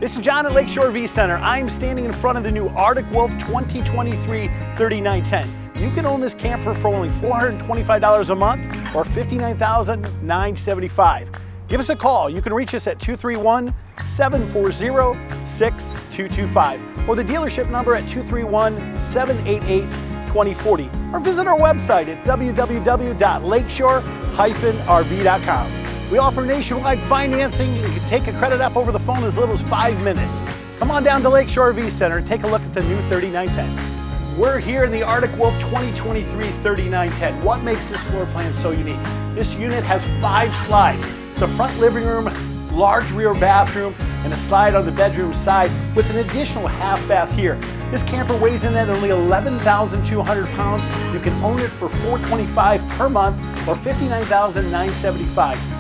This is John at Lakeshore RV Center. I'm standing in front of the new Arctic Wolf 2023 3910. You can own this camper for only $425 a month or $59,975. Give us a call. You can reach us at 231-740-6225 or the dealership number at 231-788-2040 or visit our website at www.lakeshore-rv.com. We offer nationwide financing. You can take a credit app over the phone as little as 5 minutes. Come on down to Lakeshore RV Center and take a look at the new 3910. We're here in the Arctic Wolf 2023 3910. What makes this floor plan so unique? This unit has 5 slides. It's a front living room, large rear bathroom, and a slide on the bedroom side with an additional half bath here. This camper weighs in at only 11,200 pounds. You can own it for $425 per month or $59,975.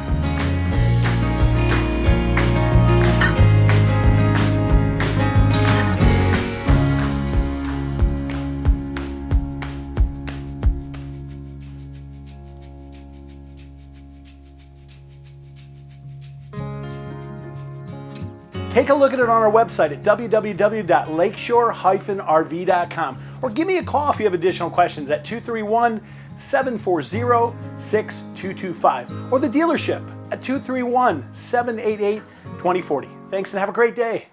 Take a look at it on our website at www.lakeshore-rv.com or give me a call if you have additional questions at 231-740-6225 or the dealership at 231-788-2040. Thanks and have a great day.